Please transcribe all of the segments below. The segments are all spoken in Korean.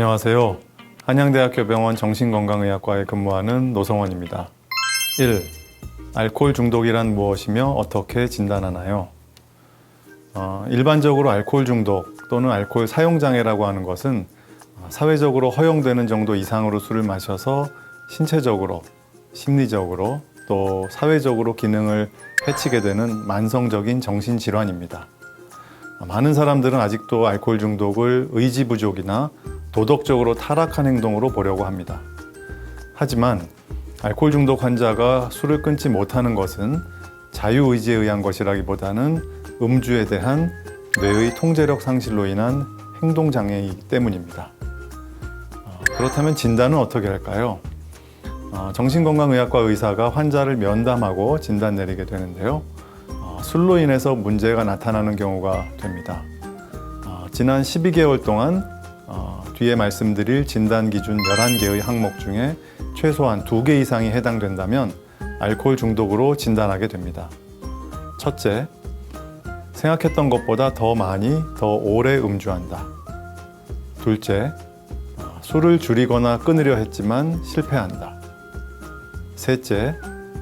안녕하세요. 한양대학교 병원 정신건강의학과에 근무하는 노성원입니다. 1. 알코올 중독이란 무엇이며 어떻게 진단하나요? 일반적으로 알코올 중독 또는 알코올 사용장애라고 하는 것은 사회적으로 허용되는 정도 이상으로 술을 마셔서 신체적으로, 심리적으로 또 사회적으로 기능을 해치게 되는 만성적인 정신질환입니다. 많은 사람들은 아직도 알코올 중독을 의지 부족이나 도덕적으로 타락한 행동으로 보려고 합니다. 하지만 알코올 중독 환자가 술을 끊지 못하는 것은 자유의지에 의한 것이라기보다는 음주에 대한 뇌의 통제력 상실로 인한 행동장애이기 때문입니다. 그렇다면 진단은 어떻게 할까요? 정신건강의학과 의사가 환자를 면담하고 진단 내리게 되는데요. 술로 인해서 문제가 나타나는 경우가 됩니다. 지난 12개월 동안 뒤에 말씀드릴 진단 기준 11개의 항목 중에 최소한 2개 이상이 해당된다면 알코올 중독으로 진단하게 됩니다. 첫째, 생각했던 것보다 더 많이, 더 오래 음주한다. 둘째, 술을 줄이거나 끊으려 했지만 실패한다. 셋째,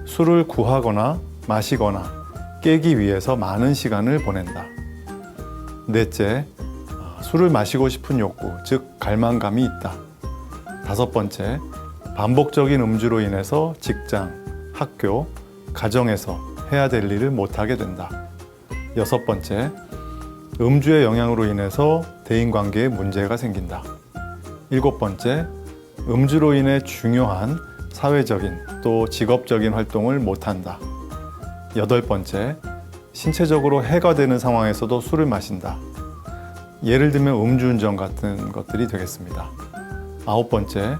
술을 구하거나 마시거나 깨기 위해서 많은 시간을 보낸다. 넷째, 술을 마시고 싶은 욕구, 즉 갈망감이 있다. 다섯 번째, 반복적인 음주로 인해서 직장, 학교, 가정에서 해야 될 일을 못하게 된다. 여섯 번째, 음주의 영향으로 인해서 대인관계에 문제가 생긴다. 일곱 번째, 음주로 인해 중요한 사회적인 또 직업적인 활동을 못한다. 여덟 번째, 신체적으로 해가 되는 상황에서도 술을 마신다. 예를 들면 음주운전 같은 것들이 되겠습니다. 아홉 번째,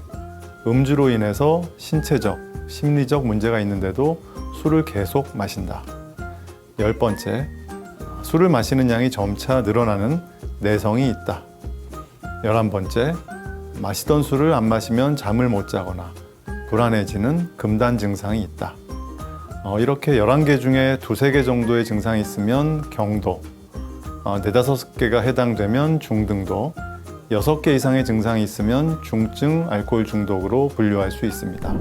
음주로 인해서 신체적, 심리적 문제가 있는데도 술을 계속 마신다. 열 번째, 술을 마시는 양이 점차 늘어나는 내성이 있다. 11번째, 마시던 술을 안 마시면 잠을 못 자거나 불안해지는 금단 증상이 있다. 이렇게 11개 중에 2~3개 정도의 증상이 있으면 경도, 4~5개가 해당되면 중등도, 6개 이상의 증상이 있으면 중증 알코올 중독으로 분류할 수 있습니다.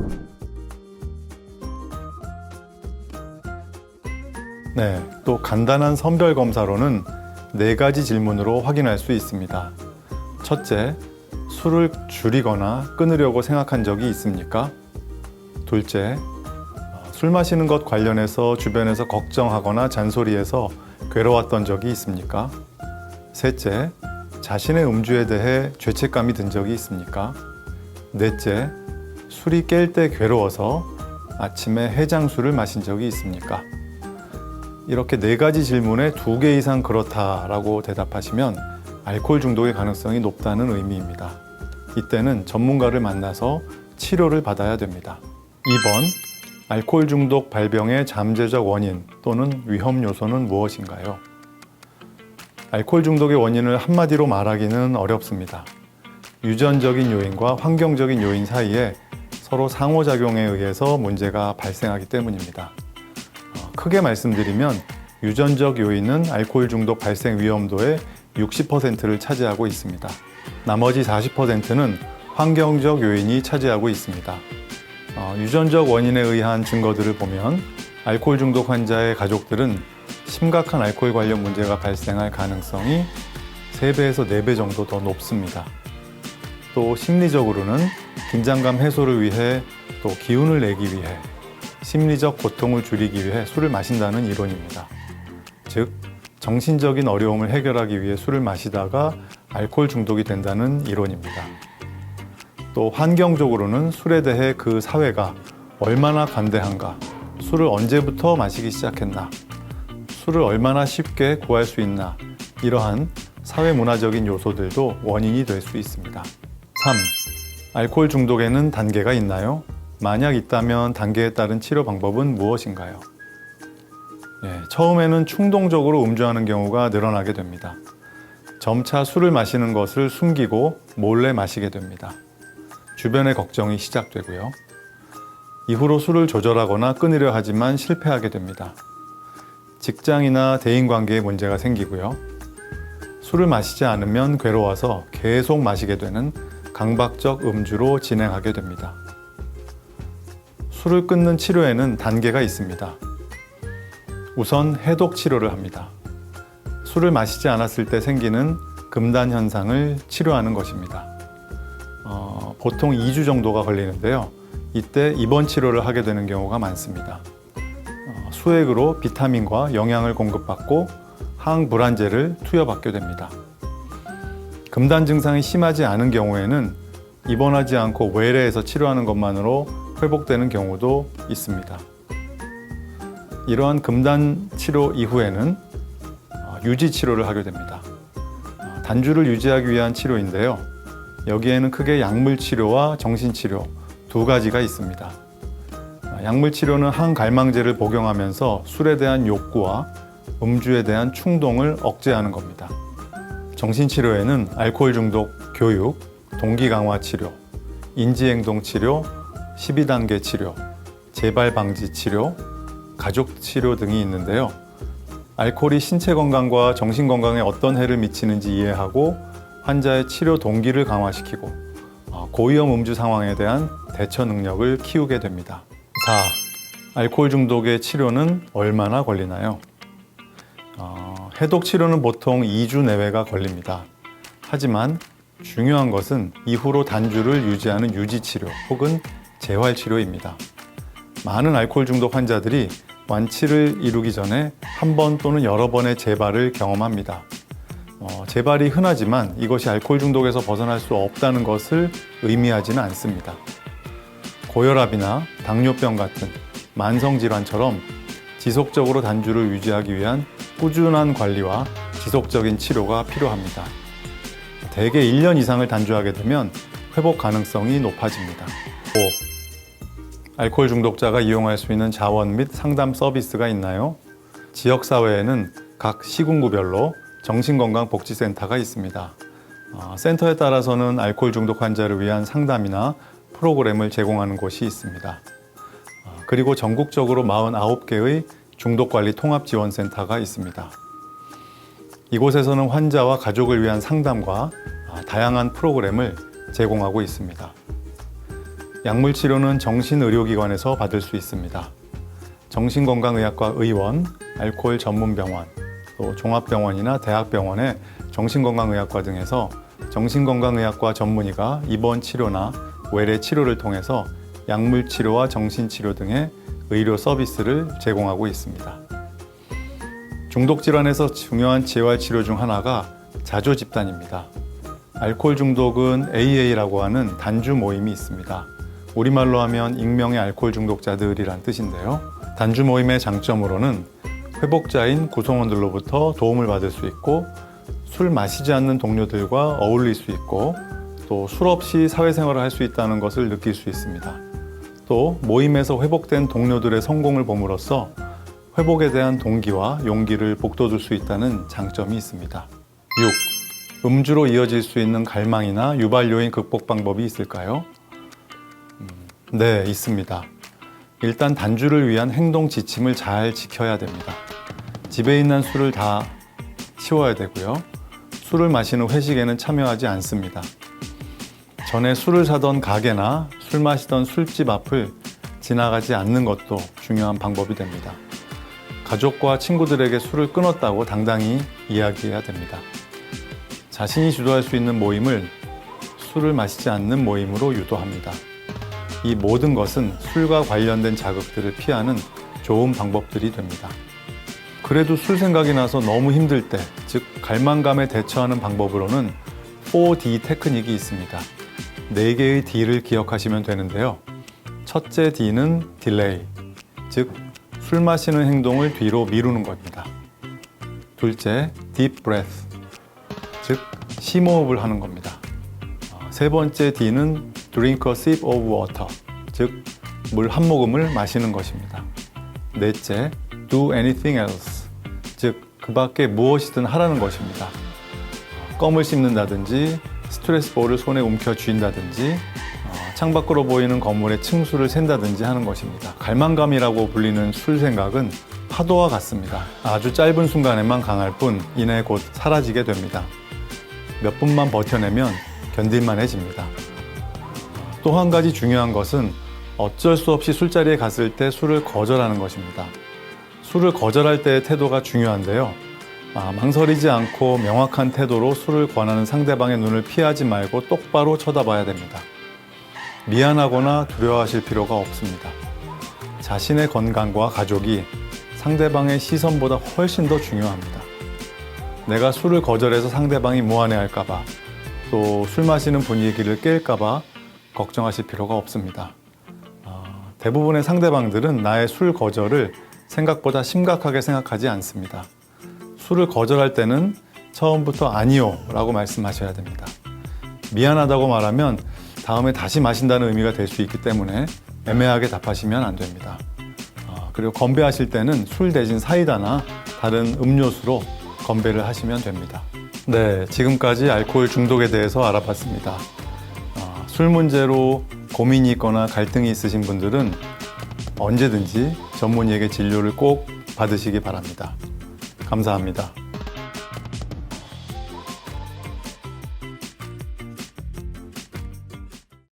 네, 또 간단한 선별 검사로는 4가지 질문으로 확인할 수 있습니다. 첫째, 술을 줄이거나 끊으려고 생각한 적이 있습니까? 둘째, 술 마시는 것 관련해서 주변에서 걱정하거나 잔소리해서 괴로웠던 적이 있습니까? 셋째, 자신의 음주에 대해 죄책감이 든 적이 있습니까? 넷째, 술이 깰 때 괴로워서 아침에 해장술을 마신 적이 있습니까? 이렇게 4가지 질문에 2개 이상 그렇다라고 대답하시면 알코올 중독의 가능성이 높다는 의미입니다. 이때는 전문가를 만나서 치료를 받아야 됩니다. 2번, 알코올 중독 발병의 잠재적 원인 또는 위험 요소는 무엇인가요? 알코올 중독의 원인을 한마디로 말하기는 어렵습니다. 유전적인 요인과 환경적인 요인 사이에 서로 상호작용에 의해서 문제가 발생하기 때문입니다. 크게 말씀드리면 유전적 요인은 알코올 중독 발생 위험도의 60%를 차지하고 있습니다. 나머지 40%는 환경적 요인이 차지하고 있습니다. 유전적 원인에 의한 증거들을 보면 알코올 중독 환자의 가족들은 심각한 알코올 관련 문제가 발생할 가능성이 3배에서 4배 정도 더 높습니다. 또 심리적으로는 긴장감 해소를 위해 또 기운을 내기 위해 심리적 고통을 줄이기 위해 술을 마신다는 이론입니다. 즉, 정신적인 어려움을 해결하기 위해 술을 마시다가 알코올 중독이 된다는 이론입니다. 또 환경적으로는 술에 대해 그 사회가 얼마나 관대한가, 술을 언제부터 마시기 시작했나, 술을 얼마나 쉽게 구할 수 있나, 이러한 사회문화적인 요소들도 원인이 될 수 있습니다. 3. 알코올 중독에는 단계가 있나요? 만약 있다면 단계에 따른 치료 방법은 무엇인가요? 처음에는 충동적으로 음주하는 경우가 늘어나게 됩니다. 점차 술을 마시는 것을 숨기고 몰래 마시게 됩니다. 주변의 걱정이 시작되고요. 이후로 술을 조절하거나 끊으려 하지만 실패하게 됩니다. 직장이나 대인관계에 문제가 생기고요. 술을 마시지 않으면 괴로워서 계속 마시게 되는 강박적 음주로 진행하게 됩니다. 술을 끊는 치료에는 단계가 있습니다. 우선 해독 치료를 합니다. 술을 마시지 않았을 때 생기는 금단 현상을 치료하는 것입니다. 보통 2주 정도가 걸리는데요. 이때 입원 치료를 하게 되는 경우가 많습니다. 수액으로 비타민과 영양을 공급받고 항불안제를 투여받게 됩니다. 금단 증상이 심하지 않은 경우에는 입원하지 않고 외래에서 치료하는 것만으로 회복되는 경우도 있습니다. 이러한 금단 치료 이후에는 유지 치료를 하게 됩니다. 단주를 유지하기 위한 치료인데요. 여기에는 크게 약물 치료와 정신 치료 두 가지가 있습니다. 약물 치료는 항갈망제를 복용하면서 술에 대한 욕구와 음주에 대한 충동을 억제하는 겁니다. 정신 치료에는 알코올 중독 교육, 동기 강화 치료, 인지행동 치료, 12단계 치료, 재발 방지 치료, 가족 치료 등이 있는데요. 알코올이 신체 건강과 정신 건강에 어떤 해를 미치는지 이해하고 환자의 치료 동기를 강화시키고 고위험 음주 상황에 대한 대처 능력을 키우게 됩니다. 4. 알코올 중독의 치료는 얼마나 걸리나요? 해독 치료는 보통 2주 내외가 걸립니다. 하지만 중요한 것은 이후로 단주를 유지하는 유지 치료 혹은 재활 치료입니다. 많은 알코올 중독 환자들이 완치를 이루기 전에 한 번 또는 여러 번의 재발을 경험합니다. 재발이 흔하지만 이것이 알코올 중독에서 벗어날 수 없다는 것을 의미하지는 않습니다. 고혈압이나 당뇨병 같은 만성질환처럼 지속적으로 단주를 유지하기 위한 꾸준한 관리와 지속적인 치료가 필요합니다. 대개 1년 이상을 단주하게 되면 회복 가능성이 높아집니다. 5. 알코올 중독자가 이용할 수 있는 자원 및 상담 서비스가 있나요? 지역사회에는 각 시군구별로 정신건강복지센터가 있습니다. 센터에 따라서는 알코올 중독 환자를 위한 상담이나 프로그램을 제공하는 곳이 있습니다. 그리고 전국적으로 49개의 중독관리 통합지원센터가 있습니다. 이곳에서는 환자와 가족을 위한 상담과 다양한 프로그램을 제공하고 있습니다. 약물 치료는 정신의료기관에서 받을 수 있습니다. 정신건강의학과 의원, 알코올 전문병원, 또 종합병원이나 대학병원의 정신건강의학과 등에서 정신건강의학과 전문의가 입원 치료나 외래 치료를 통해서 약물 치료와 정신치료 등의 의료 서비스를 제공하고 있습니다. 중독 질환에서 중요한 재활 치료 중 하나가 자조 집단입니다. 알코올 중독은 AA라고 하는 단주 모임이 있습니다. 우리말로 하면 익명의 알코올 중독자들이란 뜻인데요. 단주 모임의 장점으로는 회복자인 구성원들로부터 도움을 받을 수 있고 술 마시지 않는 동료들과 어울릴 수 있고 또 술 없이 사회생활을 할 수 있다는 것을 느낄 수 있습니다. 또 모임에서 회복된 동료들의 성공을 봄으로써 회복에 대한 동기와 용기를 북돋을 수 있다는 장점이 있습니다. 6. 음주로 이어질 수 있는 갈망이나 유발 요인 극복 방법이 있을까요? 네, 있습니다. 일단 단주를 위한 행동 지침을 잘 지켜야 됩니다. 집에 있는 술을 다 치워야 되고요. 술을 마시는 회식에는 참여하지 않습니다. 전에 술을 사던 가게나 술 마시던 술집 앞을 지나가지 않는 것도 중요한 방법이 됩니다. 가족과 친구들에게 술을 끊었다고 당당히 이야기해야 됩니다. 자신이 주도할 수 있는 모임을 술을 마시지 않는 모임으로 유도합니다. 이 모든 것은 술과 관련된 자극들을 피하는 좋은 방법들이 됩니다. 그래도 술 생각이 나서 너무 힘들 때, 즉 갈망감에 대처하는 방법으로는 4D 테크닉이 있습니다. 4개의 D를 기억하시면 되는데요. 첫째 D는 딜레이, 즉 술 마시는 행동을 뒤로 미루는 겁니다. 둘째, deep breath, 즉 심호흡을 하는 겁니다. 세 번째 D는 drink a sip of water, 즉 물 한 모금을 마시는 것입니다. 넷째, do anything else, 즉 그 밖에 무엇이든 하라는 것입니다. 껌을 씹는다든지 스트레스볼을 손에 움켜 쥐인다든지 창밖으로 보이는 건물의 층수를 샌다든지 하는 것입니다. 갈망감이라고 불리는 술 생각은 파도와 같습니다. 아주 짧은 순간에만 강할 뿐 이내 곧 사라지게 됩니다. 몇 분만 버텨내면 견딜만해집니다. 또 한 가지 중요한 것은 어쩔 수 없이 술자리에 갔을 때 술을 거절하는 것입니다. 술을 거절할 때의 태도가 중요한데요. 망설이지 않고 명확한 태도로 술을 권하는 상대방의 눈을 피하지 말고 똑바로 쳐다봐야 됩니다. 미안하거나 두려워하실 필요가 없습니다. 자신의 건강과 가족이 상대방의 시선보다 훨씬 더 중요합니다. 내가 술을 거절해서 상대방이 무안해할까봐, 또 술 마시는 분위기를 깰까봐 걱정하실 필요가 없습니다. 대부분의 상대방들은 나의 술 거절을 생각보다 심각하게 생각하지 않습니다. 술을 거절할 때는 처음부터 아니요 라고 말씀하셔야 됩니다. 미안하다고 말하면 다음에 다시 마신다는 의미가 될 수 있기 때문에 애매하게 답하시면 안 됩니다. 그리고 건배하실 때는 술 대신 사이다나 다른 음료수로 건배를 하시면 됩니다. 네, 지금까지 알코올 중독에 대해서 알아봤습니다. 술 문제로 고민이 있거나 갈등이 있으신 분들은 언제든지 전문의에게 진료를 꼭 받으시기 바랍니다. 감사합니다.